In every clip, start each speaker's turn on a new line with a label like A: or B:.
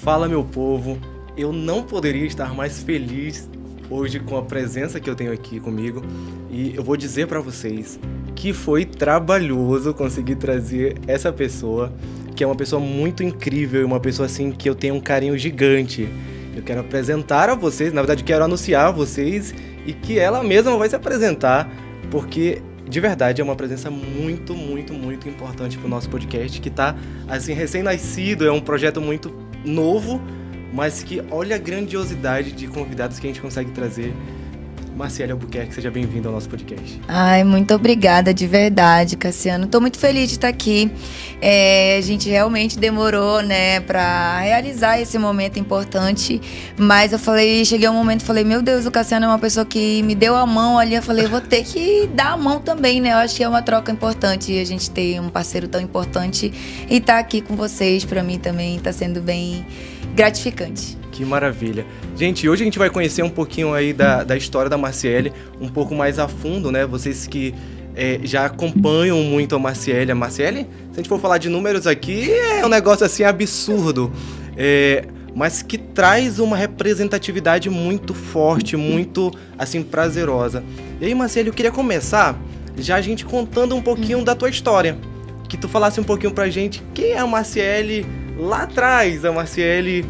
A: Fala, meu povo, eu não poderia estar mais feliz hoje com a presença que eu tenho aqui comigo e eu vou dizer pra vocês que foi trabalhoso conseguir trazer essa pessoa, que é uma pessoa muito incrível e uma pessoa assim que eu tenho um carinho gigante. Eu quero apresentar a vocês, na verdade quero anunciar a vocês e que ela mesma vai se apresentar, porque de verdade é uma presença muito importante pro nosso podcast, que tá assim recém-nascido, é um projeto muito novo, mas que olha a grandiosidade de convidados que a gente consegue trazer. Marciele Albuquerque, seja bem-vinda ao nosso podcast.
B: Ai, muito obrigada, de verdade, Cassiano. Tô muito feliz de estar aqui. A gente realmente demorou, né, pra realizar esse momento importante, mas cheguei a um momento e falei, meu Deus, o Cassiano é uma pessoa que me deu a mão ali, eu falei, vou ter que dar a mão também, né, eu acho que é uma troca importante, a gente ter um parceiro tão importante e estar aqui com vocês, pra mim também tá sendo bem gratificante.
A: Que maravilha. Gente, hoje a gente vai conhecer um pouquinho aí da história da Marciele, um pouco mais a fundo, né? Vocês que já acompanham muito a Marciele. A Marciele, se a gente for falar de números aqui, é um negócio assim absurdo. Mas que traz uma representatividade muito forte, muito assim prazerosa. E aí, Marciele, eu queria começar já a gente contando um pouquinho da tua história. Que tu falasse um pouquinho pra gente quem é a Marciele lá atrás, a Marciele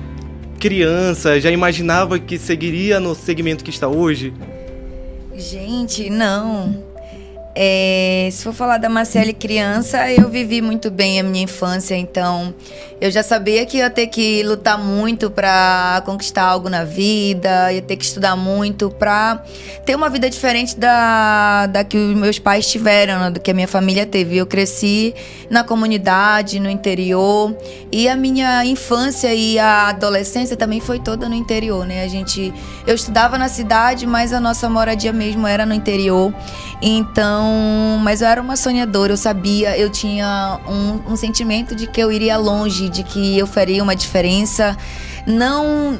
A: criança, já imaginava que seguiria no segmento que está hoje?
B: Gente, não. Se for falar da Marciele criança, eu vivi muito bem a minha infância, então eu já sabia que ia ter que lutar muito para conquistar algo na vida, ia ter que estudar muito para ter uma vida diferente da que os meus pais tiveram, né, do que a minha família teve. Eu cresci na comunidade, no interior, e a minha infância e a adolescência também foi toda no interior, né? Eu estudava na cidade, mas a nossa moradia mesmo era no interior. Então, mas eu era uma sonhadora, eu tinha um sentimento de que eu iria longe, de que eu faria uma diferença.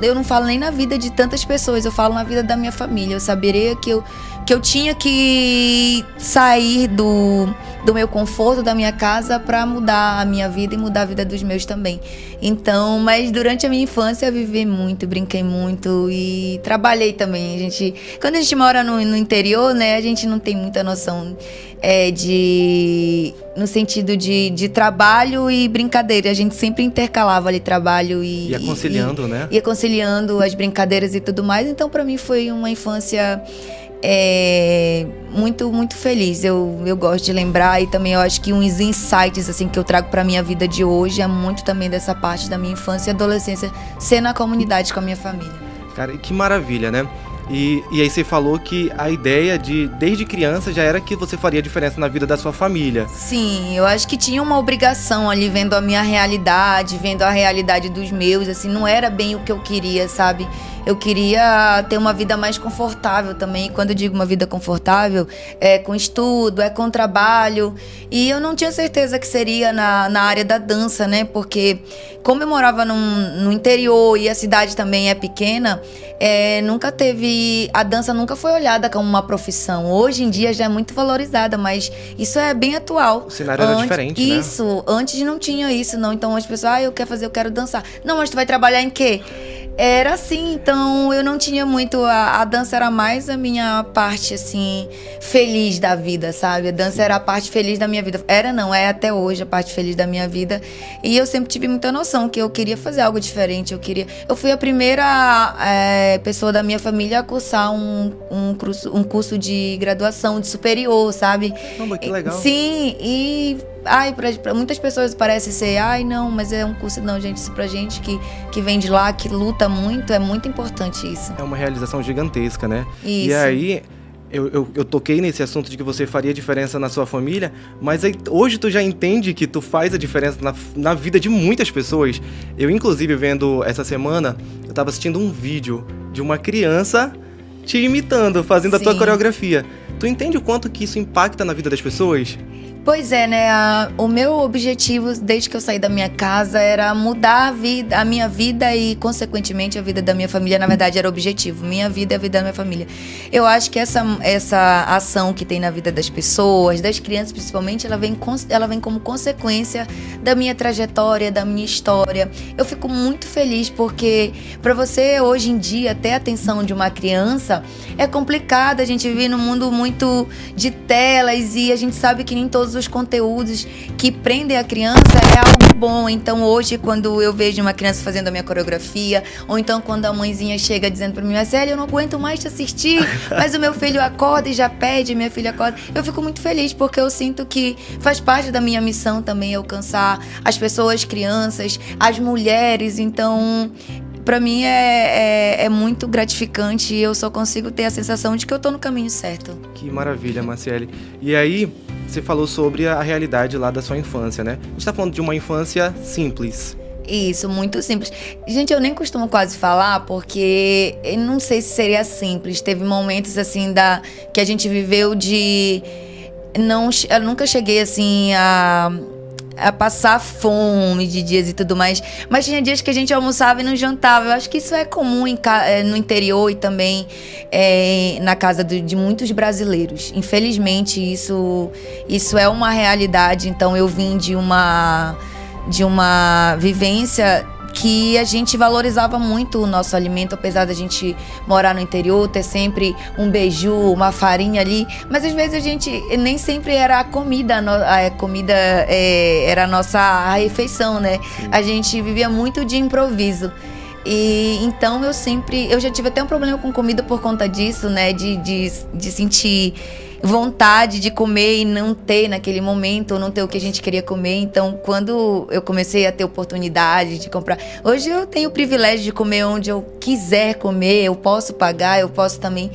B: Eu não falo nem na vida de tantas pessoas, eu falo na vida da minha família. Eu saberia que eu tinha que sair do meu conforto, da minha casa, para mudar a minha vida e mudar a vida dos meus também. Então, mas durante a minha infância eu vivi muito, brinquei muito e trabalhei também. Quando a gente mora no interior, né, a gente não tem muita noção no sentido de trabalho e brincadeira. A gente sempre intercalava ali trabalho e
A: ia conciliando, né?
B: Ia conciliando as brincadeiras e tudo mais. Então, para mim foi uma infância muito feliz. Eu gosto de lembrar, e também eu acho que uns insights assim que eu trago pra minha vida de hoje é muito também dessa parte da minha infância e adolescência, ser na comunidade com a minha família.
A: Cara, que maravilha, né? E aí você falou que a ideia desde criança já era que você faria diferença na vida da sua família.
B: Sim, eu acho que tinha uma obrigação ali, vendo a minha realidade, vendo a realidade dos meus, assim, não era bem o que eu queria, sabe? Eu queria ter uma vida mais confortável também. Quando eu digo uma vida confortável, é com estudo, é com trabalho. E eu não tinha certeza que seria na área da dança, né? Porque como eu morava no interior e a cidade também é pequena, a dança nunca foi olhada como uma profissão. Hoje em dia já é muito valorizada, mas isso é bem atual.
A: O cenário era diferente, né?
B: Isso, antes não tinha isso, não. Então as pessoas, eu quero dançar. Não, mas tu vai trabalhar em quê? Era assim, então eu não tinha muito... A dança era mais a minha parte, assim, feliz da vida, sabe? A dança era a parte feliz da minha vida. É até hoje a parte feliz da minha vida. E eu sempre tive muita noção que eu queria fazer algo diferente. Eu fui a primeira pessoa da minha família a cursar um curso de graduação, de superior, sabe?
A: Caramba, que legal.
B: Sim, e... pra muitas pessoas parece ser, não, mas é um curso. Não, gente, isso pra gente que vem de lá, que luta muito, é muito importante isso.
A: É uma realização gigantesca, né?
B: Isso.
A: E aí, eu toquei nesse assunto de que você faria diferença na sua família, mas aí, hoje tu já entende que tu faz a diferença na vida de muitas pessoas. Eu, inclusive, vendo essa semana, eu tava assistindo um vídeo de uma criança te imitando, fazendo a tua coreografia. Tu entende o quanto que isso impacta na vida das pessoas?
B: Pois é, né? O meu objetivo, desde que eu saí da minha casa, era mudar a minha vida e, consequentemente, a vida da minha família. Na verdade, era o objetivo. Minha vida e a vida da minha família. Eu acho que essa ação que tem na vida das pessoas, das crianças principalmente, ela vem como consequência da minha trajetória, da minha história. Eu fico muito feliz porque, para você, hoje em dia, ter a atenção de uma criança é complicado. A gente vive num mundo muito de telas e a gente sabe que nem todos os conteúdos que prendem a criança é algo bom. Então hoje, quando eu vejo uma criança fazendo a minha coreografia, ou então quando a mãezinha chega dizendo pra mim: Marcele, eu não aguento mais te assistir, mas o meu filho acorda e já pede, minha filha acorda, eu fico muito feliz, porque eu sinto que faz parte da minha missão também alcançar as pessoas, crianças, as mulheres. Então, pra mim é muito gratificante e eu só consigo ter a sensação de que eu tô no caminho certo.
A: Que maravilha, Marcele. E aí, você falou sobre a realidade lá da sua infância, né? A gente tá falando de uma infância simples.
B: Isso, muito simples. Gente, eu nem costumo quase falar, porque eu não sei se seria simples. Teve momentos, assim, que a gente viveu de... eu nunca cheguei, assim, a passar fome de dias e tudo mais, mas tinha dias que a gente almoçava e não jantava. Eu acho que isso é comum no interior e também na casa de muitos brasileiros. Infelizmente, isso é uma realidade. Então, eu vim de uma vivência que a gente valorizava muito o nosso alimento, apesar da gente morar no interior, ter sempre um beiju, uma farinha ali, mas às vezes a gente nem sempre era a comida era a nossa refeição, né?
A: Sim.
B: A gente vivia muito de improviso. E então eu já tive até um problema com comida por conta disso, né? De sentir vontade de comer e não ter naquele momento, ou não ter o que a gente queria comer. Então, quando eu comecei a ter oportunidade de comprar... Hoje eu tenho o privilégio de comer onde eu quiser comer, eu posso pagar, eu posso também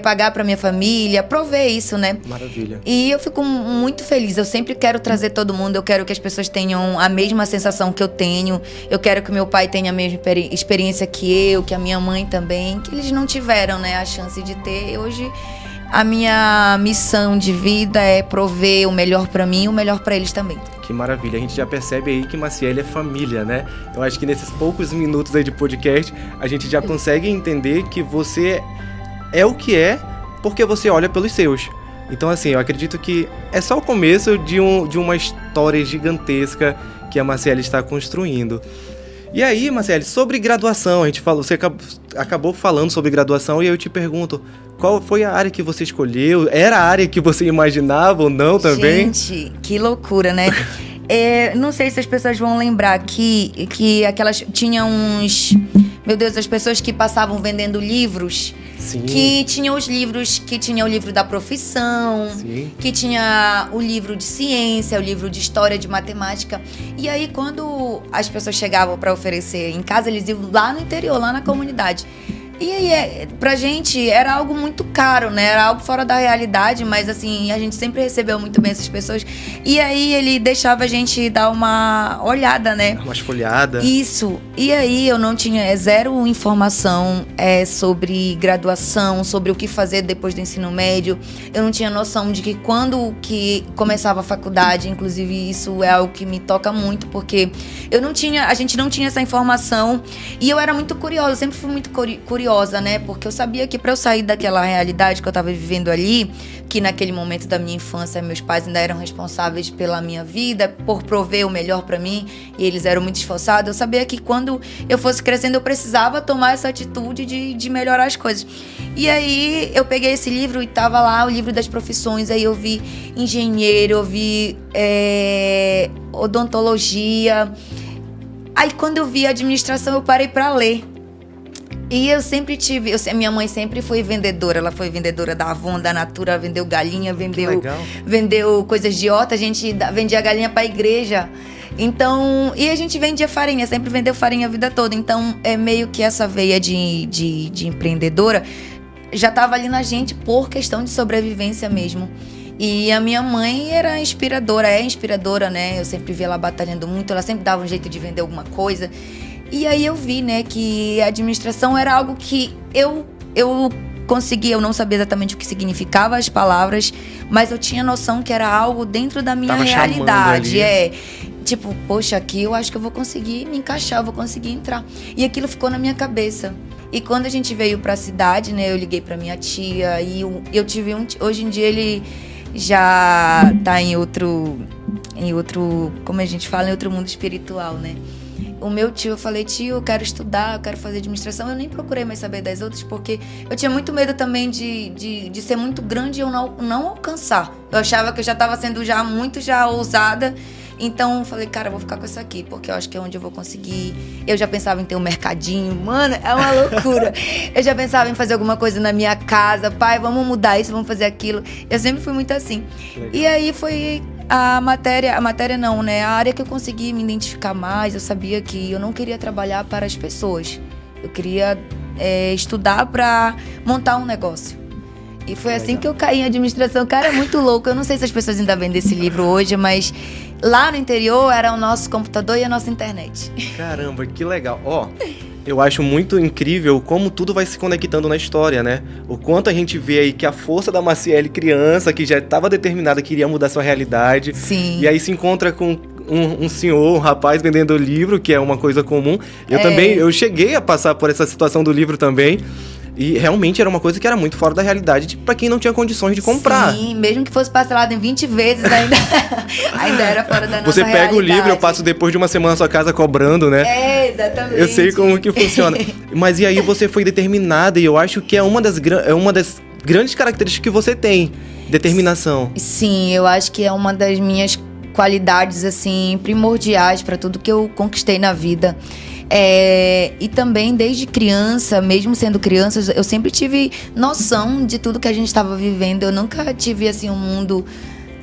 B: pagar para minha família, prover isso, né?
A: Maravilha.
B: E eu fico muito feliz. Eu sempre quero trazer todo mundo, eu quero que as pessoas tenham a mesma sensação que eu tenho, eu quero que o meu pai tenha a mesma experiência que a minha mãe também, que eles não tiveram, né, a chance de ter. Hoje, a minha missão de vida é prover o melhor pra mim e o melhor pra eles também.
A: Que maravilha, a gente já percebe aí que Marcele é família, né? Eu acho que nesses poucos minutos aí de podcast, a gente já consegue entender que você é o que é porque você olha pelos seus. Então, assim, eu acredito que é só o começo de uma história gigantesca que a Marcele está construindo. E aí, Marcele, sobre graduação, você acabou falando sobre graduação e eu te pergunto, qual foi a área que você escolheu? Era a área que você imaginava ou não também?
B: Gente, que loucura, né? Não sei se as pessoas vão lembrar que aquelas... Tinha uns... Meu Deus, as pessoas que passavam vendendo livros...
A: Sim.
B: Que tinha os livros, que tinha o livro da profissão,
A: Sim.
B: Que tinha o livro de ciência, o livro de história, de matemática. E aí, quando as pessoas chegavam para oferecer em casa, eles iam lá no interior, lá na comunidade. E aí, pra gente, era algo muito caro, né? Era algo fora da realidade, mas assim, a gente sempre recebeu muito bem essas pessoas. E aí, ele deixava a gente dar uma olhada, né?
A: Uma esfolhada.
B: Isso. E aí, eu não tinha zero informação sobre graduação, sobre o que fazer depois do ensino médio. Eu não tinha noção de que quando que começava a faculdade, inclusive isso é algo que me toca muito, porque a gente não tinha essa informação. E eu era muito curiosa, eu sempre fui muito curiosa, né? Porque eu sabia que para eu sair daquela realidade que eu estava vivendo ali, que naquele momento da minha infância meus pais ainda eram responsáveis pela minha vida, por prover o melhor para mim, e eles eram muito esforçados. Eu sabia que quando eu fosse crescendo eu precisava tomar essa atitude de melhorar as coisas. E aí eu peguei esse livro e tava lá o livro das profissões. Aí eu vi engenheiro, eu vi odontologia. Aí quando eu vi administração eu parei para ler. E eu sempre minha mãe sempre foi vendedora, ela foi vendedora da Avon, da Natura, vendeu galinha, vendeu coisas de horta, a gente vendia galinha pra igreja. Então, e a gente vendia farinha, sempre vendeu farinha a vida toda. Então, é meio que essa veia de empreendedora já tava ali na gente por questão de sobrevivência mesmo. E a minha mãe era inspiradora, é inspiradora, né? Eu sempre via ela batalhando muito, ela sempre dava um jeito de vender alguma coisa. E aí eu vi, né, que a administração era algo que eu conseguia, eu não sabia exatamente o que significava as palavras, mas eu tinha noção que era algo dentro da minha realidade. Tipo, poxa, aqui eu acho que eu vou conseguir me encaixar, eu vou conseguir entrar. E aquilo ficou na minha cabeça. E quando a gente veio pra cidade, né, eu liguei pra minha tia e eu tive hoje em dia ele já tá em outro, como a gente fala, em outro mundo espiritual, né? O meu tio, eu falei, tio, eu quero estudar, eu quero fazer administração. Eu nem procurei mais saber das outras, porque eu tinha muito medo também de ser muito grande e eu não alcançar. Eu achava que eu já estava sendo já ousada. Então, eu falei, cara, eu vou ficar com essa aqui, porque eu acho que é onde eu vou conseguir. Eu já pensava em ter um mercadinho. Mano, é uma loucura. Eu já pensava em fazer alguma coisa na minha casa. Pai, vamos mudar isso, vamos fazer aquilo. Eu sempre fui muito assim. Legal. E aí foi a matéria não, né? A área que eu consegui me identificar mais. Eu sabia que eu não queria trabalhar para as pessoas. Eu queria estudar para montar um negócio. E foi assim que eu caí em administração. Cara, é muito louco. Eu não sei se as pessoas ainda vendem esse livro hoje, mas lá no interior era o nosso computador e a nossa internet.
A: Caramba, que legal. Ó, eu acho muito incrível como tudo vai se conectando na história, né? O quanto a gente vê aí que a força da Maciele criança, que já estava determinada, que iria mudar sua realidade.
B: Sim.
A: E aí se encontra com um senhor, um rapaz vendendo livro, que é uma coisa comum. Eu cheguei a passar por essa situação do livro também. E realmente era uma coisa que era muito fora da realidade para quem não tinha condições de comprar.
B: Sim, mesmo que fosse parcelado em 20 vezes, ainda era fora da nossa
A: Você pega
B: realidade.
A: o livro, eu passo depois de uma semana na sua casa cobrando, né?
B: Exatamente.
A: Eu sei como que funciona. Mas e aí você foi determinada, e eu acho que é uma das grandes características que você tem, determinação.
B: Sim, eu acho que é uma das minhas qualidades, assim, primordiais para tudo que eu conquistei na vida. E também desde criança, mesmo sendo criança, eu sempre tive noção de tudo que a gente estava vivendo. Eu nunca tive assim um mundo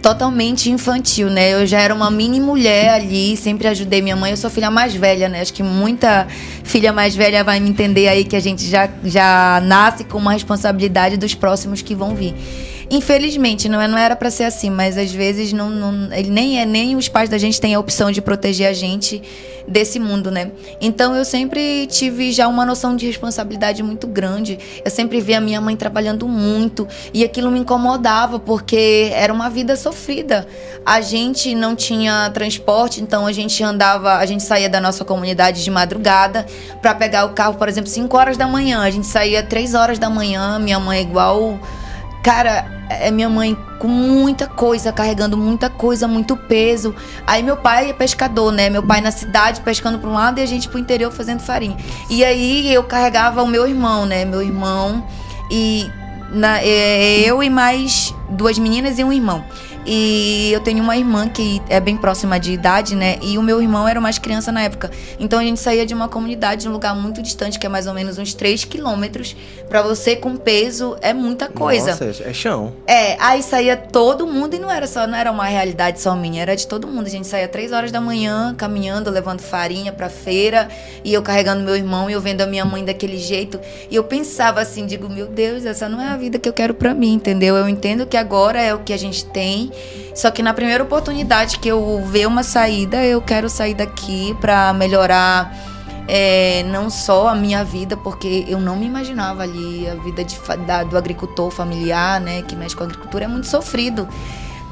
B: totalmente infantil, né? Eu já era uma mini mulher ali, sempre ajudei minha mãe. Eu sou filha mais velha, né? Acho que muita filha mais velha vai me entender aí que a gente já nasce com uma responsabilidade dos próximos que vão vir. Infelizmente, não era pra ser assim, mas às vezes nem os pais da gente têm a opção de proteger a gente desse mundo, né? Então eu sempre tive já uma noção de responsabilidade muito grande. Eu sempre via a minha mãe trabalhando muito e aquilo me incomodava porque era uma vida sofrida. A gente não tinha transporte, então a gente saía da nossa comunidade de madrugada pra pegar o carro, por exemplo, 5 horas da manhã. A gente saía 3 horas da manhã, minha mãe é igual... Cara, é minha mãe com muita coisa, carregando muita coisa, muito peso. Aí meu pai é pescador, né? Meu pai na cidade pescando para um lado e a gente pro interior fazendo farinha. E aí eu carregava o meu irmão, né? Meu irmão eu e mais 2 meninas e um irmão. E eu tenho uma irmã que é bem próxima de idade, né? E o meu irmão era mais criança na época. Então a gente saía de uma comunidade, de um lugar muito distante, que é mais ou menos uns 3 quilômetros. Pra você com peso, é muita coisa.
A: Nossa, é chão.
B: Aí saía todo mundo e não era uma realidade só minha, era de todo mundo. A gente saía 3 horas da manhã, caminhando, levando farinha pra feira. E eu carregando meu irmão e eu vendo a minha mãe daquele jeito. E eu pensava assim, digo, meu Deus, essa não é a vida que eu quero pra mim, entendeu? Eu entendo que agora é o que a gente tem. Só que na primeira oportunidade que eu ver uma saída, eu quero sair daqui para melhorar não só a minha vida, porque eu não me imaginava ali a vida do agricultor familiar, né, que mexe com a agricultura, é muito sofrido.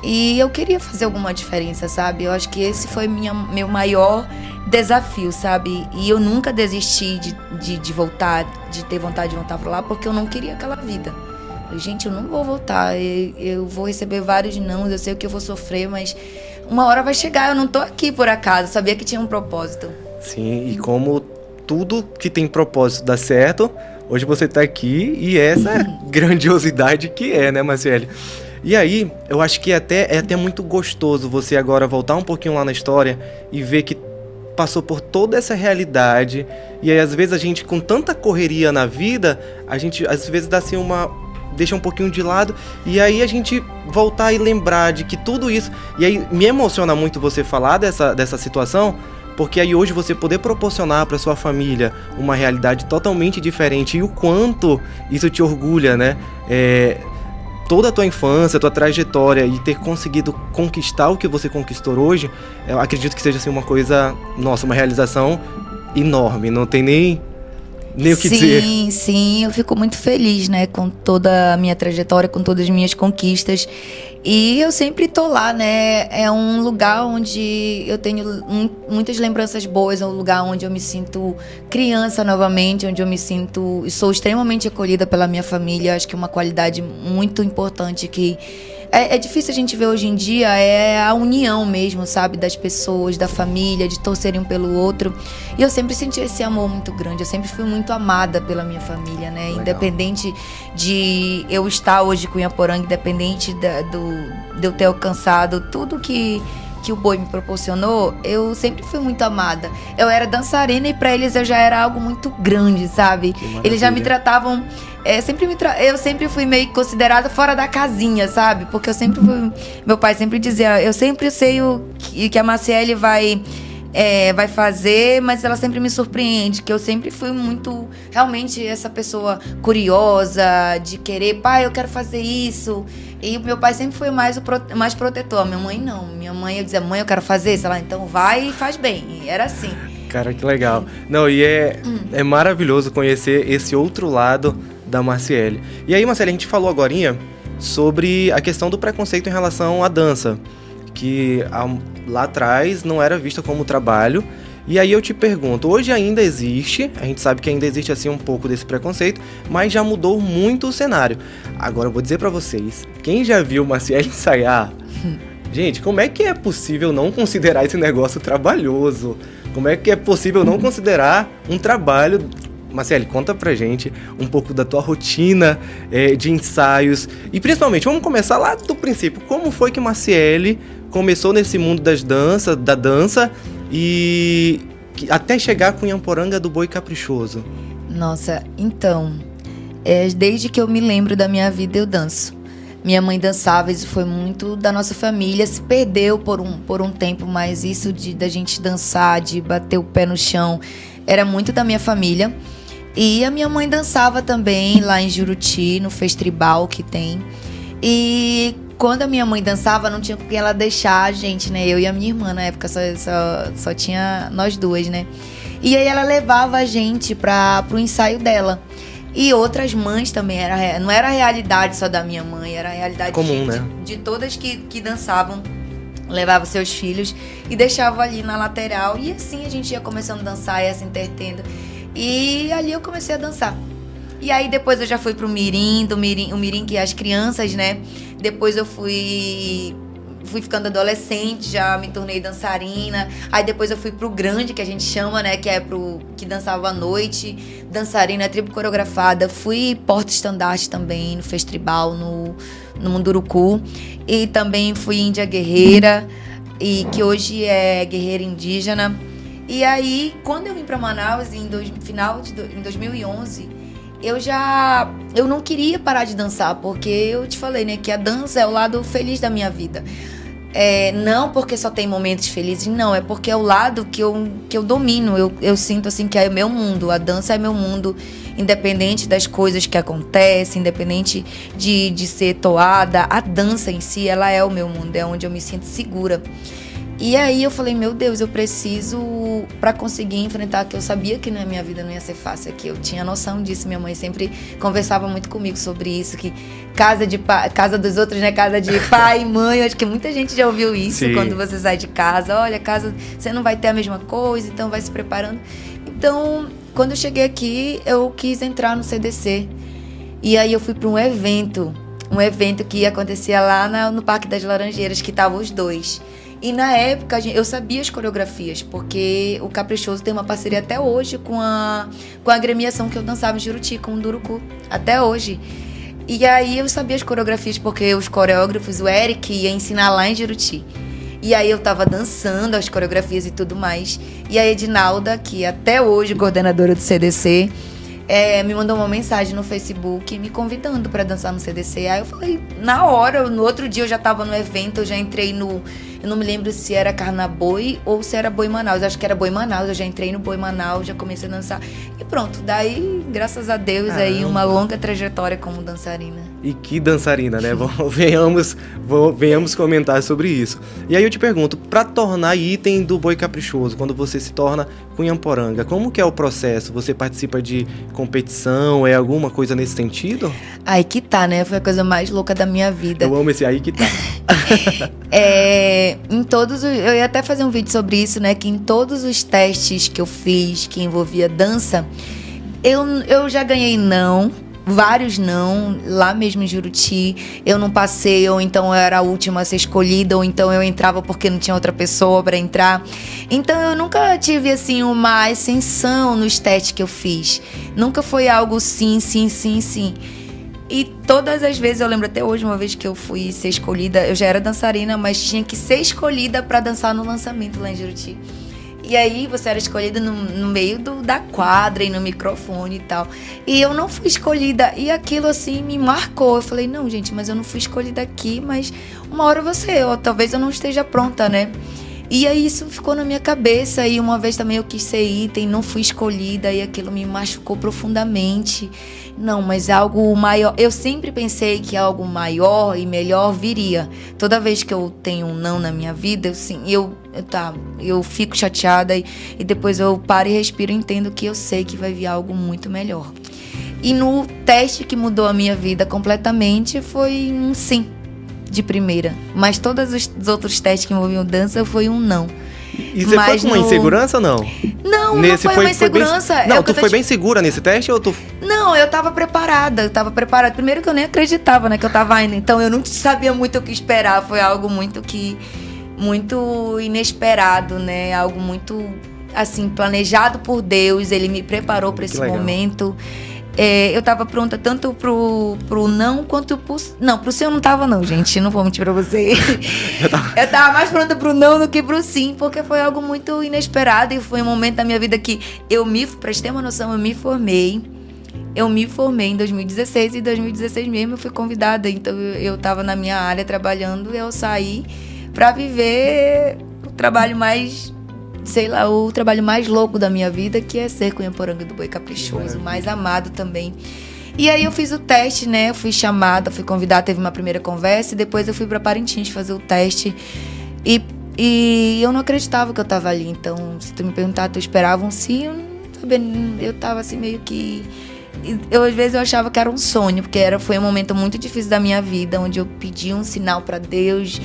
B: E eu queria fazer alguma diferença, sabe? Eu acho que esse foi meu maior desafio, sabe? E eu nunca desisti de voltar, de ter vontade de voltar para lá, porque eu não queria aquela vida. Gente, eu não vou voltar, eu vou receber vários nãos, eu sei o que eu vou sofrer, mas uma hora vai chegar, eu não tô aqui por acaso, sabia que tinha um propósito.
A: Sim, e como tudo que tem propósito dá certo, hoje você tá aqui e essa grandiosidade que né, Maciele? E aí, eu acho que é até muito gostoso você agora voltar um pouquinho lá na história e ver que passou por toda essa realidade, e aí às vezes a gente com tanta correria na vida, a gente às vezes dá assim deixa um pouquinho de lado, e aí a gente voltar e lembrar de que tudo isso... E aí me emociona muito você falar dessa situação, porque aí hoje você poder proporcionar para sua família uma realidade totalmente diferente, e o quanto isso te orgulha, né? Toda a tua infância, tua trajetória, e ter conseguido conquistar o que você conquistou hoje, eu acredito que seja assim uma coisa, nossa, uma realização enorme, não tem nem o que dizer.
B: Sim, eu fico muito feliz, né, com toda a minha trajetória, com todas as minhas conquistas. E eu sempre tô lá, né? É um lugar onde eu tenho muitas lembranças boas, é um lugar onde eu me sinto criança novamente, onde eu me sinto, sou extremamente acolhida pela minha família. Acho que é uma qualidade muito importante que é difícil a gente ver hoje em dia, é a união mesmo, sabe? Das pessoas, da família, de torcerem um pelo outro. E eu sempre senti esse amor muito grande, eu sempre fui muito amada pela minha família, né?
A: Legal.
B: Independente de eu estar hoje com Cunhaporanga, independente de eu ter alcançado tudo que o boi me proporcionou, eu sempre fui muito amada. Eu era dançarina e pra eles eu já era algo muito grande, sabe? Eles já me tratavam... eu sempre fui meio considerada fora da casinha, sabe? Porque eu sempre fui... Meu pai sempre dizia, eu sempre sei o que a Marciele vai fazer, mas ela sempre me surpreende, que eu sempre fui muito, realmente, essa pessoa curiosa, de querer, pai, eu quero fazer isso. E o meu pai sempre foi mais protetor, a minha mãe não. Minha mãe, eu dizia, mãe, eu quero fazer isso. Ela, então vai e faz bem. E era assim.
A: Cara, que legal. Não, e é maravilhoso conhecer esse outro lado da Marciele. E aí, Marciele, a gente falou agorinha sobre a questão do preconceito em relação à dança, que lá atrás não era vista como trabalho. E aí eu te pergunto, hoje ainda existe, a gente sabe que ainda existe assim um pouco desse preconceito, mas já mudou muito o cenário. Agora eu vou dizer pra vocês, quem já viu Marciele ensaiar, gente, como é que é possível não considerar esse negócio trabalhoso? Como é que é possível não considerar um trabalho? Marciele, conta pra gente um pouco da tua rotina de ensaios e principalmente, vamos começar lá do princípio, como foi que Marciele começou nesse mundo da dança e até chegar com Cunhaporanga do Boi Caprichoso?
B: Nossa, então, desde que eu me lembro da minha vida eu danço. Minha mãe dançava, isso foi muito da nossa família, se perdeu por um tempo, mas isso da gente dançar, de bater o pé no chão, era muito da minha família. E a minha mãe dançava também lá em Juruti, no Festribal que tem. E quando a minha mãe dançava, não tinha com quem ela deixar a gente, né? Eu e a minha irmã, na época, só tinha nós duas, né? E aí ela levava a gente pro ensaio dela. E outras mães também, não era a realidade só da minha mãe, era a realidade
A: comum, né?
B: de todas que dançavam. Levava seus filhos e deixava ali na lateral. E assim a gente ia começando a dançar, ia se entretendo. E ali eu comecei a dançar. E aí depois eu já fui pro Mirim, o Mirim que é as crianças, né? Depois eu fui ficando adolescente, já me tornei dançarina. Aí depois eu fui pro grande, que a gente chama, né? Que é que dançava à noite. Dançarina, tribo coreografada. Fui porta-estandarte também, no Festribal, no Munduruku. E também fui índia guerreira, e que hoje é guerreira indígena. E aí, quando eu vim para Manaus, em 2011, eu não queria parar de dançar, porque eu te falei, né, que a dança é o lado feliz da minha vida. Não porque só tem momentos felizes, não, é porque é o lado que eu domino, eu sinto assim que é meu mundo, a dança é meu mundo, independente das coisas que acontecem, independente de ser toada, a dança em si, ela é o meu mundo, é onde eu me sinto segura. E aí eu falei, meu Deus, eu preciso, pra conseguir enfrentar, que eu sabia que na minha vida não ia ser fácil, que eu tinha noção disso, minha mãe sempre conversava muito comigo sobre isso, que casa dos outros, né, casa de pai e mãe, eu acho que muita gente já ouviu isso. Sim. Quando você sai de casa, olha, casa, você não vai ter a mesma coisa, então vai se preparando. Então, quando eu cheguei aqui, eu quis entrar no CDC, e aí eu fui pra um evento que acontecia lá no Parque das Laranjeiras, que estavam os dois. E na época eu sabia as coreografias, porque o Caprichoso tem uma parceria até hoje com a agremiação que eu dançava em Juruti, com o Munduruku, até hoje. E aí eu sabia as coreografias, porque os coreógrafos, o Eric ia ensinar lá em Juruti. E aí eu tava dançando as coreografias e tudo mais. E a Edinalda, que até hoje é coordenadora do CDC, me mandou uma mensagem no Facebook me convidando para dançar no CDC. Aí eu falei, na hora, no outro dia eu já tava no evento, eu já entrei Eu não me lembro se era Carnaboi ou se era Boi Manaus. Acho que era Boi Manaus. Eu já entrei no Boi Manaus, já comecei a dançar. E pronto, daí, graças a Deus, aí uma longa trajetória como dançarina.
A: E que dançarina, né? Venhamos comentar sobre isso. E aí eu te pergunto, para tornar item do Boi Caprichoso, quando você se torna Cunhamporanga, como que é o processo? Você participa de competição? É alguma coisa nesse sentido?
B: Aí que tá, né? Foi a coisa mais louca da minha vida.
A: Eu amo esse aí que tá.
B: Eu ia até fazer um vídeo sobre isso, né? Que em todos os testes que eu fiz, que envolvia dança, eu já ganhei não. Vários não, lá mesmo em Juruti, eu não passei, ou então eu era a última a ser escolhida, ou então eu entrava porque não tinha outra pessoa para entrar. Então eu nunca tive assim uma ascensão nos testes que eu fiz. Nunca foi algo sim. E todas as vezes, eu lembro até hoje, uma vez que eu fui ser escolhida, eu já era dançarina, mas tinha que ser escolhida para dançar no lançamento lá em Juruti. E aí você era escolhida no meio da quadra e no microfone e tal. E eu não fui escolhida. E aquilo assim me marcou. Eu falei, não, gente, mas eu não fui escolhida aqui, mas uma hora ou talvez eu não esteja pronta, né? E aí isso ficou na minha cabeça. E uma vez também eu quis ser item, não fui escolhida. E aquilo me machucou profundamente. Não, mas algo maior. Eu sempre pensei que algo maior e melhor viria. Toda vez que eu tenho um não na minha vida, eu fico chateada e depois eu paro e respiro e entendo que eu sei que vai vir algo muito melhor. E no teste que mudou a minha vida completamente foi um sim, de primeira. Mas todos os outros testes que envolviam dança foi um não.
A: E você foi com uma insegurança ou não?
B: Não, não foi uma insegurança.
A: Tu foi bem segura nesse teste ou tu...
B: Não, eu tava preparada. Primeiro que eu nem acreditava, né, que eu tava indo. Então eu não sabia muito o que esperar. Foi algo muito inesperado, né? Algo muito, assim, planejado por Deus. Ele me preparou para esse momento. Eu tava pronta tanto pro não quanto pro... Não, pro sim eu não tava não, gente. Não vou mentir pra você. Eu tava mais pronta pro não do que pro sim, porque foi algo muito inesperado e foi um momento da minha vida que pra você ter uma noção, eu me formei em 2016 e em 2016 mesmo eu fui convidada. Então eu tava na minha área trabalhando e eu saí pra viver o trabalho mais... o trabalho mais louco da minha vida, que é ser Cunhamporanga do Boi Caprichoso, mais amado também. E aí eu fiz o teste, né? Eu fui chamada, fui convidada, teve uma primeira conversa e depois eu fui pra Parintins fazer o teste. E eu não acreditava que eu tava ali. Então, se tu me perguntar, tu esperava um sim, eu tava assim meio que... Às vezes eu achava que era um sonho, porque foi um momento muito difícil da minha vida, onde eu pedi um sinal pra Deus,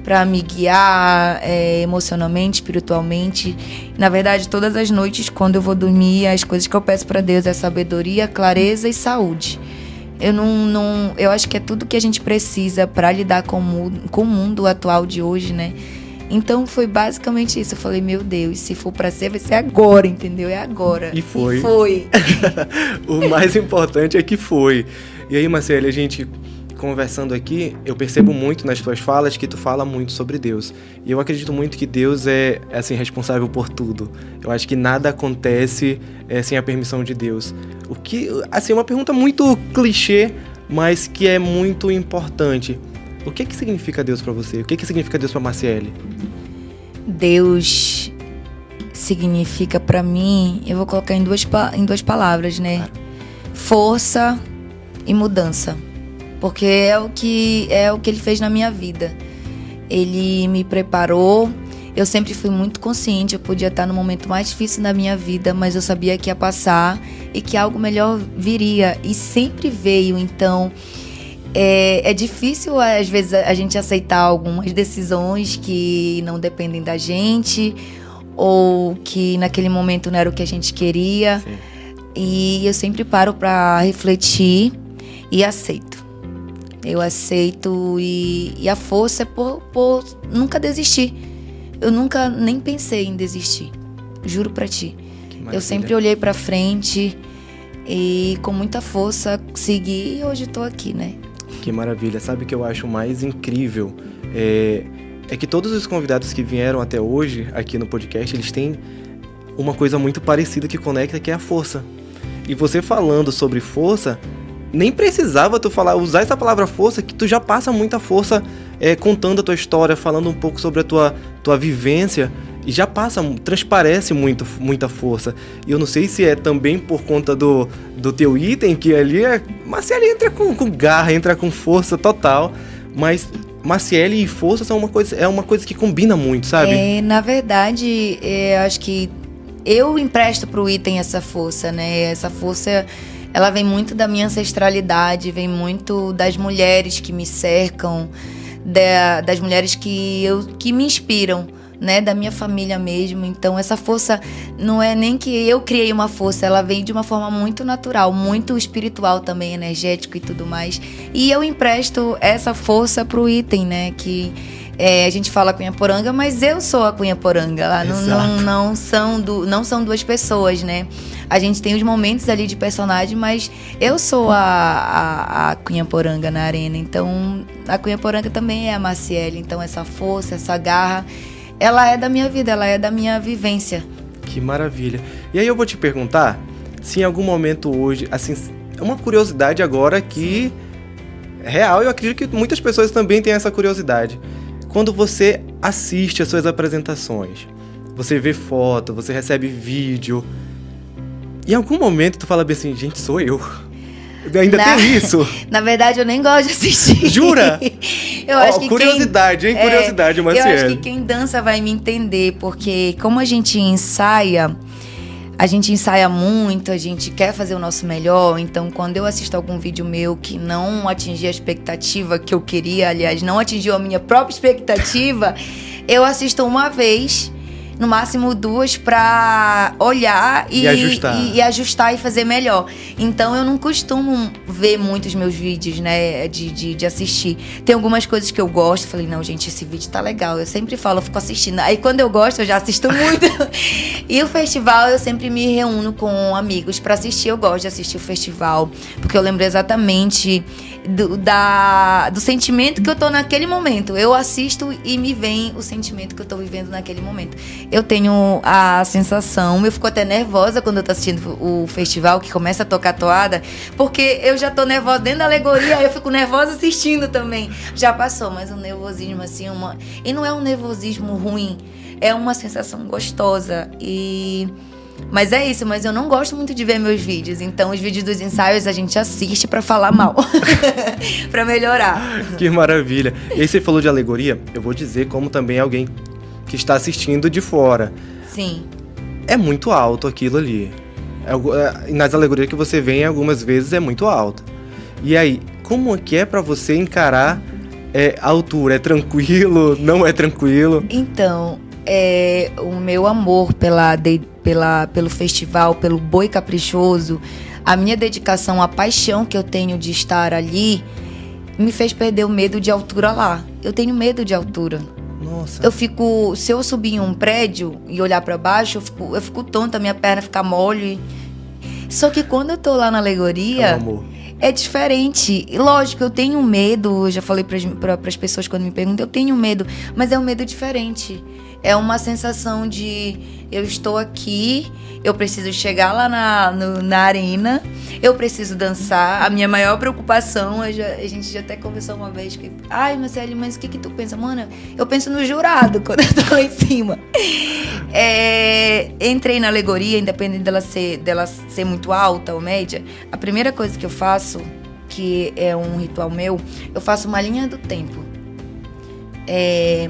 B: para me guiar emocionalmente, espiritualmente. Na verdade, todas as noites, quando eu vou dormir, as coisas que eu peço para Deus é sabedoria, clareza e saúde. Eu acho que é tudo que a gente precisa para lidar com o mundo atual de hoje, né? Então foi basicamente isso. Eu falei, meu Deus, se for para ser, vai ser agora, entendeu? É agora.
A: E foi.
B: Foi.
A: O mais importante é que foi. E aí, Marcele, a gente... conversando aqui, eu percebo muito nas tuas falas que tu fala muito sobre Deus. E eu acredito muito que Deus é assim, responsável por tudo. Eu acho que nada acontece sem a permissão de Deus. O que, assim, é uma pergunta muito clichê, mas que é muito importante. O que significa Deus pra você? O que significa Deus pra Marcele?
B: Deus significa pra mim, eu vou colocar em duas palavras, né? Claro. Força e mudança. Porque é o que ele fez na minha vida. Ele me preparou. Eu sempre fui muito consciente. Eu podia estar no momento mais difícil da minha vida, mas eu sabia que ia passar e que algo melhor viria. E sempre veio. Então, é difícil, às vezes, a gente aceitar algumas decisões que não dependem da gente ou que naquele momento não era o que a gente queria. Sim. E eu sempre paro para refletir e aceito. Eu aceito e a força é por nunca desistir. Eu nunca nem pensei em desistir. Juro pra ti. Eu sempre olhei pra frente e com muita força segui e hoje tô aqui, né?
A: Que maravilha. Sabe o que eu acho mais incrível? É que todos os convidados que vieram até hoje aqui no podcast, eles têm uma coisa muito parecida que conecta, que é a força. E você falando sobre força... nem precisava tu usar essa palavra força, que tu já passa muita força contando a tua história, falando um pouco sobre a tua vivência, e já transparece muita força. E eu não sei se é também por conta do teu item, que ali Marciele entra com garra, entra com força total, mas Marciele e força é uma coisa que combina muito, sabe?
B: Na verdade, eu acho que eu empresto pro item essa força, né? Essa força, ela vem muito da minha ancestralidade, vem muito das mulheres que me cercam, das mulheres que me inspiram, né, da minha família mesmo. Então essa força não é nem que eu criei uma força, ela vem de uma forma muito natural, muito espiritual também, energético e tudo mais. E eu empresto essa força pro item, né, que a gente fala Cunhaporanga, mas eu sou a Cunhaporanga. Lá não são duas pessoas, né? A gente tem os momentos ali de personagem, mas eu sou a Cunhaporanga na arena. Então a Cunhaporanga também é a Marciele. Então essa força, essa garra, ela é da minha vida, ela é da minha vivência.
A: Que maravilha. E aí eu vou te perguntar se em algum momento hoje, assim, é uma curiosidade agora que é real, eu acredito que muitas pessoas também têm essa curiosidade. Quando você assiste as suas apresentações, você vê foto, você recebe vídeo, em algum momento tu fala bem assim, gente, sou eu. Ainda tem isso?
B: Na verdade, eu nem gosto de assistir.
A: Jura?
B: Eu acho que
A: curiosidade, Curiosidade, Marciele.
B: Eu acho que quem dança vai me entender, porque como a gente ensaia muito, a gente quer fazer o nosso melhor. Então, quando eu assisto algum vídeo meu que não atingiu a expectativa que eu queria, aliás, não atingiu a minha própria expectativa, eu assisto uma vez, no máximo duas, pra olhar e ajustar e fazer melhor. Então eu não costumo ver muitos meus vídeos, né, de assistir. Tem algumas coisas que eu gosto, falei, não, gente, esse vídeo tá legal. Eu sempre falo, eu fico assistindo. Aí quando eu gosto, eu já assisto muito. E o festival, eu sempre me reúno com amigos pra assistir. Eu gosto de assistir o festival, porque eu lembro exatamente do sentimento que eu tô naquele momento. Eu assisto e me vem o sentimento que eu tô vivendo naquele momento. Eu tenho a sensação, eu fico até nervosa quando eu tô assistindo o festival, que começa a tocar toada, porque eu já tô nervosa dentro da alegoria, aí eu fico nervosa assistindo também. Já passou, mas um nervosismo assim, e não é um nervosismo ruim, é uma sensação gostosa. Mas é isso, mas eu não gosto muito de ver meus vídeos. Então os vídeos dos ensaios a gente assiste pra falar mal. Pra melhorar.
A: Que maravilha. E aí você falou de alegoria, eu vou dizer como também alguém que está assistindo de fora.
B: Sim. É
A: muito alto aquilo ali. Nas alegorias que você vê, algumas vezes é muito alto. E aí, como que é pra você encarar a altura? É tranquilo? Não é tranquilo?
B: Então, o meu amor pelo festival, pelo Boi Caprichoso, a minha dedicação, a paixão que eu tenho de estar ali, me fez perder o medo de altura lá. Eu tenho medo de altura.
A: Nossa.
B: Se eu subir em um prédio e olhar pra baixo, eu fico tonta, minha perna fica mole. Só que quando eu tô lá na alegoria, é diferente. E lógico, eu tenho medo, eu já falei pras pessoas quando me perguntam, eu tenho medo, mas é um medo diferente. É uma sensação de eu estou aqui, eu preciso chegar lá na arena, eu preciso dançar. A minha maior preocupação, a gente já até conversou uma vez que... Ai, Marciele, mas o que tu pensa? Mano, eu penso no jurado quando eu tô lá em cima. Entrei na alegoria, independente dela ser muito alta ou média, a primeira coisa que eu faço, que é um ritual meu, eu faço uma linha do tempo.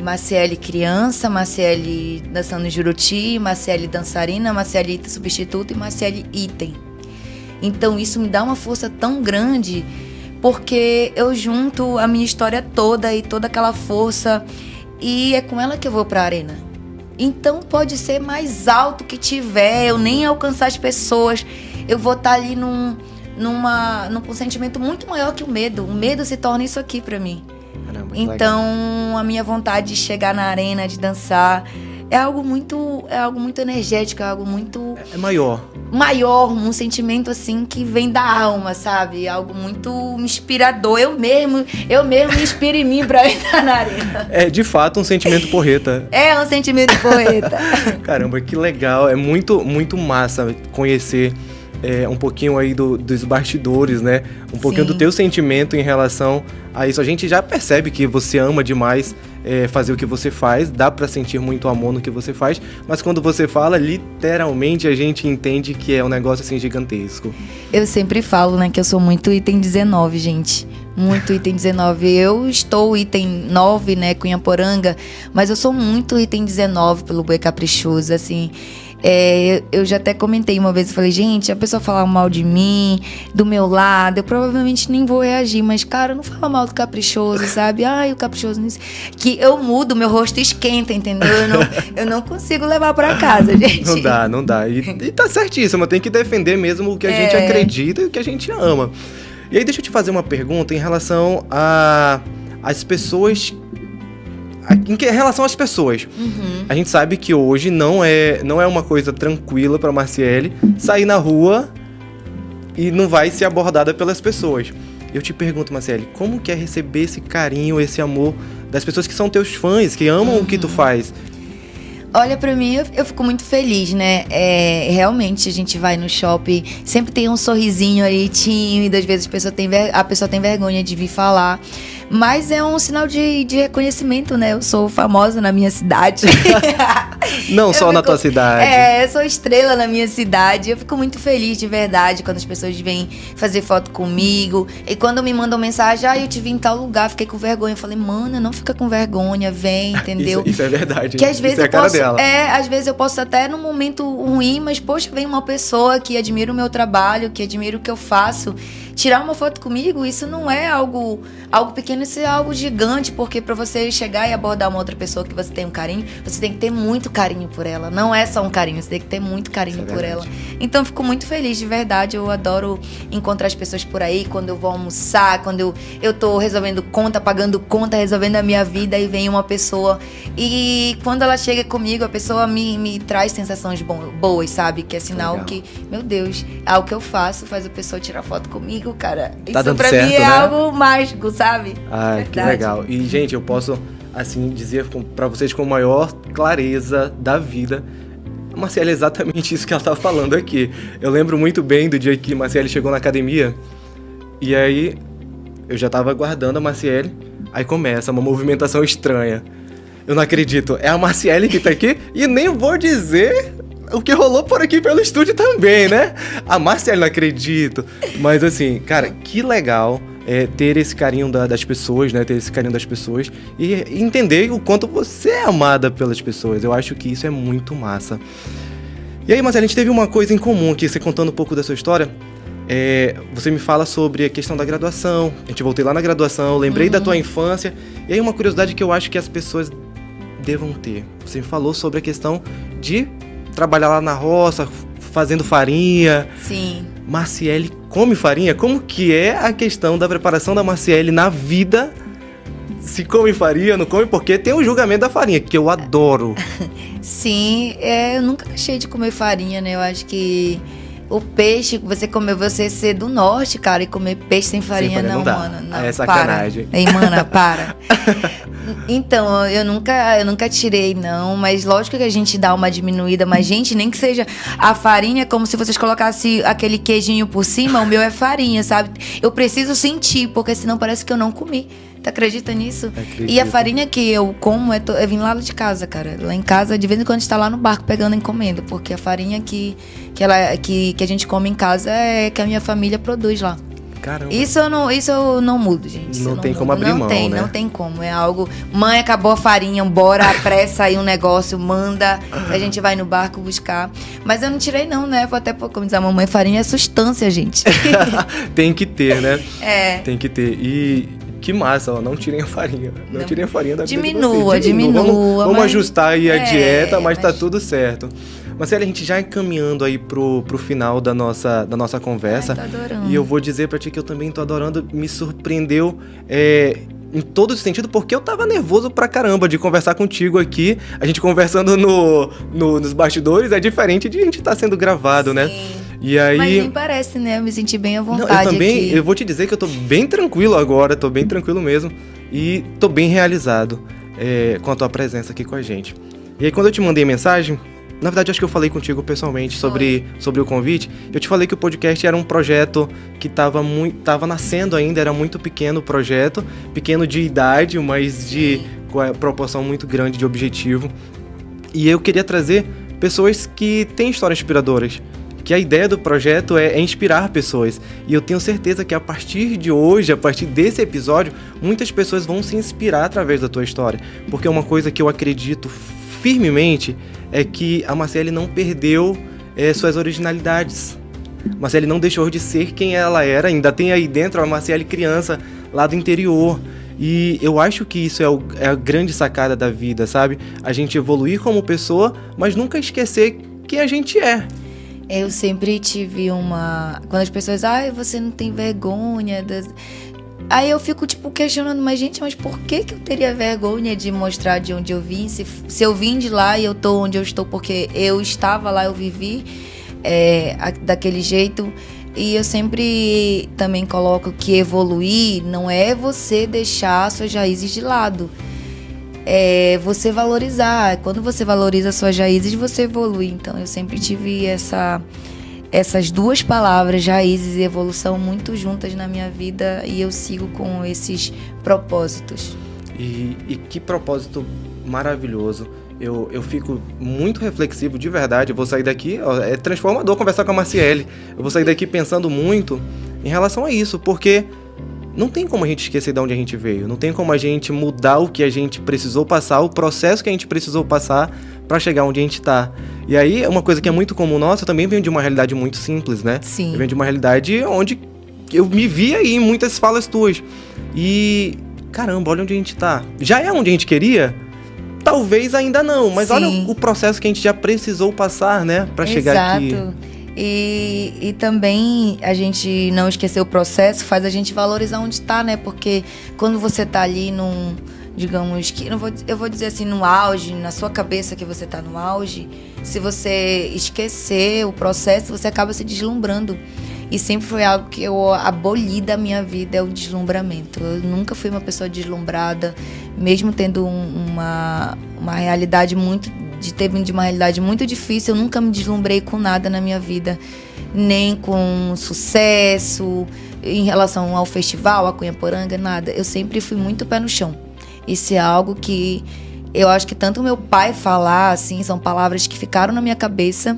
B: Marciele criança, Marciele dançando Juruti, Marciele dançarina, Marciele substituto e Marciele item. Então isso me dá uma força tão grande, porque eu junto a minha história toda e toda aquela força, e é com ela que eu vou pra arena. Então pode ser mais alto que tiver, eu nem alcançar as pessoas, eu vou estar ali num sentimento muito maior que o medo. O medo se torna isso aqui pra mim.
A: Caramba,
B: então, a minha vontade de chegar na arena, de dançar, é algo muito energético, é algo muito...
A: É maior.
B: Maior, um sentimento assim que vem da alma, sabe? Algo muito inspirador. Eu mesmo me inspiro em mim pra entrar na arena.
A: É, de fato, um sentimento porreta.
B: É um sentimento porreta.
A: Caramba, que legal. É muito, muito massa conhecer um pouquinho aí dos bastidores, né? Um pouquinho do teu sentimento em relação a isso. A gente já percebe que você ama demais fazer o que você faz, dá pra sentir muito amor no que você faz, mas quando você fala, literalmente a gente entende que é um negócio assim gigantesco.
B: Eu sempre falo, né, que eu sou muito item 19, gente. Muito item 19. Eu estou item 9, né, Cunhaporanga, mas eu sou muito item 19 pelo Boi Caprichoso, assim. Eu já até comentei uma vez, eu falei, gente, a pessoa falar mal de mim, do meu lado, eu provavelmente nem vou reagir, mas, cara, não fala mal do Caprichoso, sabe? Ai, o Caprichoso não... Que eu mudo, meu rosto esquenta, entendeu? Eu não consigo levar pra casa, gente.
A: Não dá. E tá certíssimo, tem que defender mesmo o que a gente acredita e o que a gente ama. E aí, deixa eu te fazer uma pergunta em relação às pessoas... Em relação às pessoas, a gente sabe que hoje não é uma coisa tranquila para Marciele sair na rua e não vai ser abordada pelas pessoas. Eu te pergunto, Marciele, como que é receber esse carinho, esse amor das pessoas que são teus fãs, que amam o que tu faz?
B: Olha, pra mim, eu fico muito feliz, né? Realmente, a gente vai no shopping, sempre tem um sorrisinho ali, tímido, às vezes a pessoa tem vergonha de vir falar. Mas é um sinal de reconhecimento, né? Eu sou famosa na minha cidade.
A: Não só na tua cidade.
B: Eu sou estrela na minha cidade. Eu fico muito feliz de verdade quando as pessoas vêm fazer foto comigo. E quando me mandam mensagem, eu te vi em tal lugar, fiquei com vergonha. Eu falei, mano, não fica com vergonha, vem, entendeu?
A: Isso é verdade.
B: Que às vezes
A: isso é a cara dela.
B: Às vezes eu posso até num momento ruim, mas poxa, vem uma pessoa que admira o meu trabalho, que admira o que eu faço. Tirar uma foto comigo, isso não é algo pequeno, isso é algo gigante, porque pra você chegar e abordar uma outra pessoa que você tem um carinho, você tem que ter muito carinho por ela. Não é só um carinho, você tem que ter muito carinho por ela. Então eu fico muito feliz, de verdade. Eu adoro encontrar as pessoas por aí, quando eu vou almoçar, quando eu tô resolvendo conta, pagando conta, resolvendo a minha vida, e vem uma pessoa. E quando ela chega comigo, a pessoa me traz sensações boas, sabe? Que é sinal que, meu Deus, algo que eu faço faz a pessoa tirar foto comigo, cara.
A: Tá
B: isso pra
A: certo,
B: mim é
A: né?
B: algo mágico, sabe?
A: Que legal. E, gente, eu posso, assim, dizer pra vocês com a maior clareza da vida, a Marciele é exatamente isso que ela tá falando aqui. Eu lembro muito bem do dia que a Marciele chegou na academia, e aí eu já tava aguardando a Marciele, aí começa uma movimentação estranha. Eu não acredito, é a Marciele que tá aqui, e nem vou dizer o que rolou por aqui pelo estúdio também, né? A Marciele, não acredito. Mas assim, cara, que legal ter esse carinho das pessoas, né? Ter esse carinho das pessoas e entender o quanto você é amada pelas pessoas. Eu acho que isso é muito massa. E aí, Marciele, a gente teve uma coisa em comum aqui, você contando um pouco da sua história. Você me fala sobre a questão da graduação. A gente voltei lá na graduação, lembrei da tua infância. E aí uma curiosidade que eu acho que as pessoas devam ter. Você me falou sobre a questão de trabalhar lá na roça, fazendo farinha.
B: Sim.
A: Marciele come farinha? Como que é a questão da preparação da Marciele na vida? Se come farinha, não come? Porque tem o julgamento da farinha, que eu adoro.
B: Sim, eu nunca deixei de comer farinha, né? Eu acho que o peixe, você ser do norte, cara, e comer peixe sem farinha, não dá. Mano, não.
A: É sacanagem.
B: Ei, mana, para. Então, eu nunca tirei, não, mas lógico que a gente dá uma diminuída, mas, gente, nem que seja a farinha, como se vocês colocassem aquele queijinho por cima, o meu é farinha, sabe? Eu preciso sentir, porque senão parece que eu não comi. Tu acredita nisso?
A: Acredito.
B: E a farinha que eu como é vim lá de casa, cara. Lá em casa, de vez em quando a gente tá lá no barco pegando encomenda, porque a farinha que a gente come em casa é que a minha família produz lá.
A: Caramba.
B: Isso eu não mudo, gente.
A: Não tem como abrir mão, né?
B: Não tem como. É algo... Mãe, acabou a farinha, bora, apressa aí um negócio, manda. A gente vai no barco buscar. Mas eu não tirei não, né? Vou até, como diz a mamãe, farinha é substância, gente.
A: Tem que ter, né?
B: Tem
A: que ter. E que massa, ó. Não tirem a farinha. Não tirem a farinha da vida de vocês.
B: Diminua.
A: Vamos ajustar aí a dieta, mas tá
B: mas...
A: tudo certo. Marciele, a gente já encaminhando aí pro final da nossa conversa.
B: Ai, tô adorando.
A: E eu vou dizer pra ti que eu também tô adorando. Me surpreendeu em todo sentido, porque eu tava nervoso pra caramba de conversar contigo aqui. A gente conversando nos bastidores é diferente de a gente tá sendo gravado, né? E aí...
B: Mas nem parece, né? Eu me senti bem à vontade.
A: Não, eu também,
B: aqui.
A: Eu vou te dizer que eu tô bem tranquilo agora, tô bem tranquilo mesmo. E tô bem realizado com a tua presença aqui com a gente. E aí, quando eu te mandei mensagem, Na verdade, acho que eu falei contigo pessoalmente sobre o convite. Eu te falei que o podcast era um projeto que tava nascendo ainda, era muito pequeno o projeto, pequeno de idade, mas com a proporção muito grande de objetivo. E eu queria trazer pessoas que têm histórias inspiradoras, que a ideia do projeto é inspirar pessoas. E eu tenho certeza que a partir de hoje, a partir desse episódio, muitas pessoas vão se inspirar através da tua história. Porque uma coisa que eu acredito firmemente é que a Marciele não perdeu suas originalidades. A Marciele não deixou de ser quem ela era, ainda tem aí dentro a Marciele criança lá do interior. E eu acho que isso é a grande sacada da vida, sabe? A gente evoluir como pessoa, mas nunca esquecer quem a gente é.
B: Eu sempre tive quando as pessoas, você não tem vergonha Aí eu fico, questionando, mas por que eu teria vergonha de mostrar de onde eu vim? Se eu vim de lá e eu tô onde eu estou porque eu estava lá, eu vivi daquele jeito. E eu sempre também coloco que evoluir não é você deixar suas raízes de lado. É você valorizar. Quando você valoriza suas raízes, você evolui. Então eu sempre tive essas duas palavras, raízes e evolução, muito juntas na minha vida, e eu sigo com esses propósitos.
A: E que propósito maravilhoso. Eu fico muito reflexivo, de verdade. Eu vou sair daqui, é transformador conversar com a Marciele. Eu vou sair daqui pensando muito em relação a isso, porque não tem como a gente esquecer de onde a gente veio. Não tem como a gente mudar o que a gente precisou passar, o processo que a gente precisou passar para chegar onde a gente tá. E aí, uma coisa que é muito comum nossa, eu também venho de uma realidade muito simples, né?
B: Sim.
A: Eu venho de uma realidade onde eu me vi aí em muitas falas tuas. E, caramba, olha onde a gente tá. Já é onde a gente queria? Talvez ainda não, mas sim, olha o processo que a gente já precisou passar, né? Pra chegar aqui.
B: Exato. E também a gente não esquecer o processo faz a gente valorizar onde tá, né? Porque quando você tá ali digamos que, eu vou dizer assim, no auge, na sua cabeça que você tá no auge, se você esquecer o processo, você acaba se deslumbrando. E sempre foi algo que eu aboli da minha vida, é o deslumbramento. Eu nunca fui uma pessoa deslumbrada, mesmo tendo uma realidade ter vindo de uma realidade muito difícil, eu nunca me deslumbrei com nada na minha vida, nem com sucesso, em relação ao festival, a Cunhaporanga, nada. Eu sempre fui muito pé no chão. Isso é algo que eu acho que tanto meu pai falar, assim, são palavras que ficaram na minha cabeça.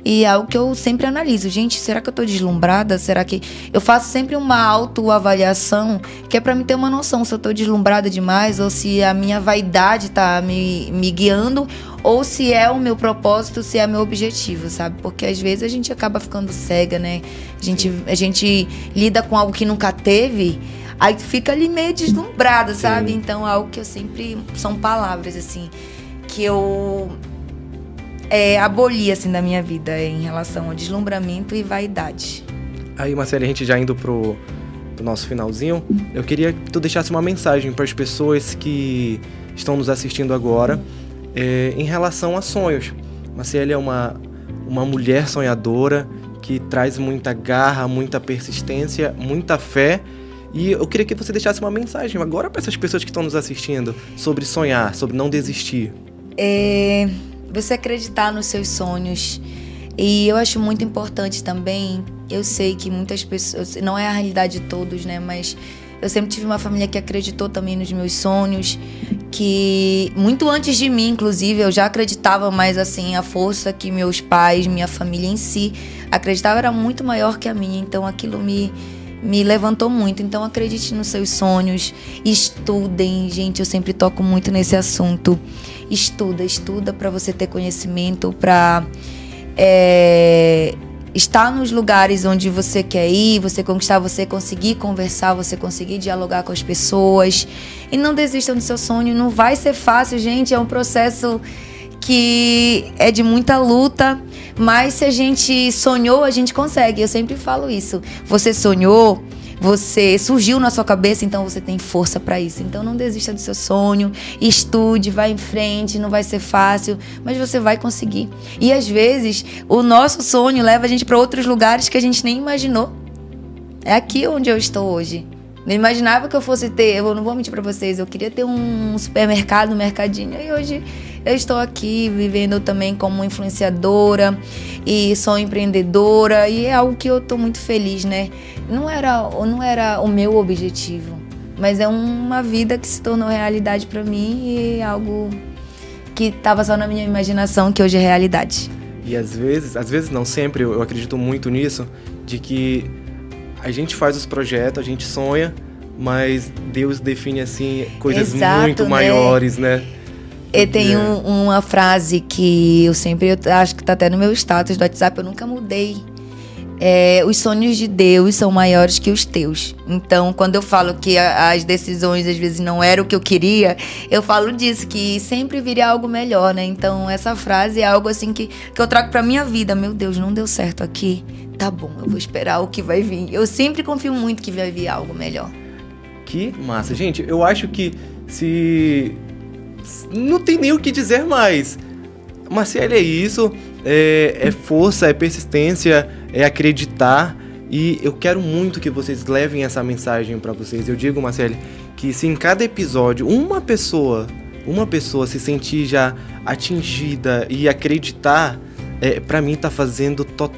B: E é algo que eu sempre analiso. Gente, será que eu tô deslumbrada? Será que... Eu faço sempre uma autoavaliação, que é pra me ter uma noção se eu tô deslumbrada demais, ou se a minha vaidade tá me guiando, ou se é o meu propósito, se é meu objetivo, sabe? Porque às vezes a gente acaba ficando cega, né? A gente lida com algo que nunca teve, aí fica ali meio deslumbrada, sabe? Sim. Então, algo que eu sempre... São palavras, assim, que eu... aboli, assim, da minha vida em relação ao deslumbramento e vaidade.
A: Aí, Marciele, a gente já indo pro nosso finalzinho, eu queria que tu deixasse uma mensagem para as pessoas que estão nos assistindo agora em relação a sonhos. Marciele é uma mulher sonhadora que traz muita garra, muita persistência, muita fé, e eu queria que você deixasse uma mensagem agora para essas pessoas que estão nos assistindo sobre sonhar, sobre não desistir.
B: Você acreditar nos seus sonhos. E eu acho muito importante também, eu sei que muitas pessoas, não é a realidade de todos, né, mas eu sempre tive uma família que acreditou também nos meus sonhos, que muito antes de mim, inclusive, eu já acreditava, mas assim, a força que meus pais, minha família em si, acreditava era muito maior que a minha, então aquilo me levantou muito. Então acredite nos seus sonhos, estudem, gente, eu sempre toco muito nesse assunto. Estuda para você ter conhecimento, para estar nos lugares onde você quer ir, você conquistar, você conseguir conversar, você conseguir dialogar com as pessoas. E não desistam do seu sonho, não vai ser fácil, gente, é um processo que é de muita luta, mas se a gente sonhou, a gente consegue. Eu sempre falo isso. Você sonhou, surgiu na sua cabeça, então você tem força para isso. Então não desista do seu sonho, estude, vá em frente, não vai ser fácil, mas você vai conseguir. E às vezes o nosso sonho leva a gente para outros lugares que a gente nem imaginou. É aqui onde eu estou hoje. Não imaginava que eu fosse ter, eu não vou mentir pra vocês, eu queria ter um supermercado, um mercadinho, e hoje eu estou aqui vivendo também como influenciadora e sou empreendedora, e é algo que eu tô muito feliz, né? Não era o meu objetivo, mas é uma vida que se tornou realidade pra mim e é algo que tava só na minha imaginação, que hoje é realidade.
A: E às vezes não, sempre eu acredito muito nisso, de que a gente faz os projetos, a gente sonha, mas Deus define, assim, coisas muito maiores, né?
B: Eu tenho uma frase que eu acho que tá até no meu status do WhatsApp, eu nunca mudei. Os sonhos de Deus são maiores que os teus. Então, quando eu falo que as decisões às vezes não eram o que eu queria, eu falo disso, que sempre viria algo melhor, né? Então, essa frase é algo assim que eu trago pra minha vida. Meu Deus, não deu certo aqui? Tá bom, eu vou esperar o que vai vir. Eu sempre confio muito que vai vir algo melhor.
A: Que massa. Gente, eu acho que não tem nem o que dizer mais. Marciele é isso, é força, é persistência, é acreditar. E eu quero muito que vocês levem essa mensagem pra vocês. Eu digo, Marciele, que se em cada episódio uma pessoa se sentir já atingida e acreditar, pra mim tá fazendo total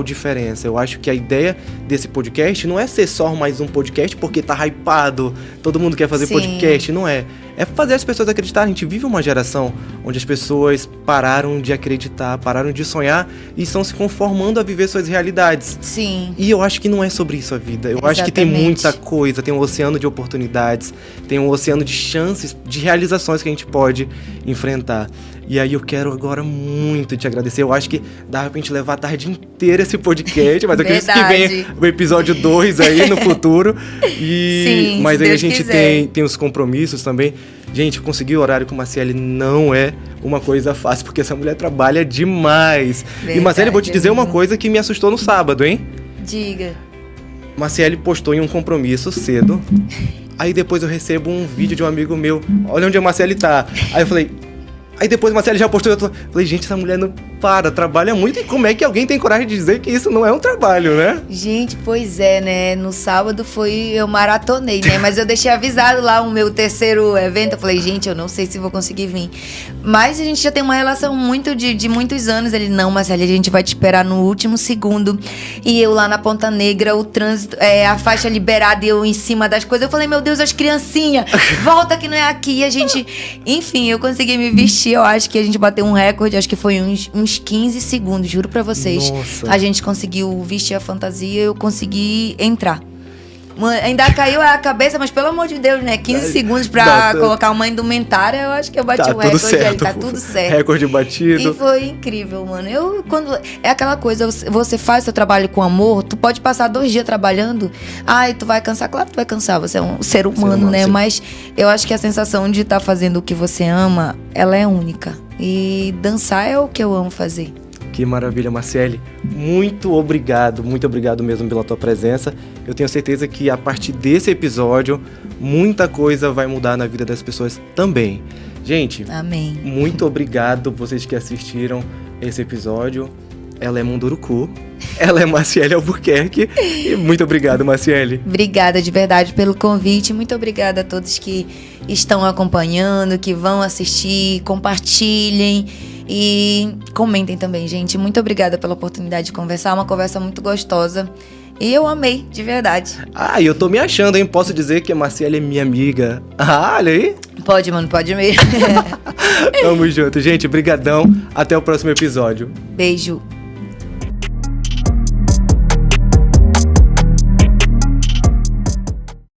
A: diferença. Eu acho que a ideia desse podcast não é ser só mais um podcast porque tá hypado, todo mundo quer fazer podcast, não é. É fazer as pessoas acreditarem. A gente vive uma geração onde as pessoas pararam de acreditar, pararam de sonhar e estão se conformando a viver suas realidades.
B: Sim.
A: E eu acho que não é sobre isso a vida. Eu acho que tem muita coisa, tem um oceano de oportunidades, tem um oceano de chances, de realizações que a gente pode enfrentar. E aí eu quero agora muito te agradecer. Eu acho que dá pra gente levar a tarde inteira esse podcast, mas eu acredito que venha o episódio 2 aí no futuro.
B: Sim,
A: mas aí
B: Deus
A: a gente tem os compromissos também. Gente, conseguir o horário com Marciele não é uma coisa fácil, porque essa mulher trabalha demais. Verdade, e Marciele, vou te dizer uma coisa que me assustou no sábado, hein?
B: Diga.
A: Marciele postou em um compromisso cedo. Aí depois eu recebo um vídeo de um amigo meu. Olha onde a Marciele tá. Aí eu falei... Aí depois a Marciele já postou, eu falei, gente, essa mulher não para, trabalha muito. E como é que alguém tem coragem de dizer que isso não é um trabalho, né?
B: Gente, pois é, né? No sábado eu maratonei, né? Mas eu deixei avisado lá o meu terceiro evento. Eu falei, gente, eu não sei se vou conseguir vir. Mas a gente já tem uma relação muito de muitos anos. Ele, não, Marciele, a gente vai te esperar no último segundo. E eu lá na Ponta Negra, o trânsito, a faixa liberada e eu em cima das coisas. Eu falei, meu Deus, as criancinhas, volta que não é aqui. E a gente, enfim, eu consegui me vestir. Eu acho que a gente bateu um recorde, acho que foi uns 15 segundos, juro pra vocês.
A: Nossa.
B: A gente conseguiu vestir a fantasia e eu consegui entrar. Ainda caiu a cabeça, mas pelo amor de Deus, né? 15 segundos pra colocar uma indumentária, eu acho que eu bati o recorde ali, tá tudo certo.
A: Recorde batido.
B: E foi incrível, mano. É aquela coisa, você faz seu trabalho com amor, tu pode passar 2 dias trabalhando, tu vai cansar, claro que tu vai cansar, você é um ser humano, né? Sim. Mas eu acho que a sensação de estar fazendo o que você ama, ela é única. E dançar é o que eu amo fazer.
A: Que maravilha, Marciele. Muito obrigado mesmo pela tua presença. Eu tenho certeza que a partir desse episódio, muita coisa vai mudar na vida das pessoas também. Gente,
B: amém.
A: Muito obrigado vocês que assistiram esse episódio. Ela é Munduruku, ela é Marciele Albuquerque. E muito obrigado, Marciele.
B: Obrigada de verdade pelo convite. Muito obrigada a todos que estão acompanhando, que vão assistir, compartilhem. E comentem também, gente. Muito obrigada pela oportunidade de conversar. Uma conversa muito gostosa. E eu amei, de verdade.
A: E eu tô me achando, hein? Posso dizer que a Marciele é minha amiga. Olha aí.
B: Pode, mano, pode mesmo.
A: Tamo junto, gente. Brigadão. Até o próximo episódio.
B: Beijo.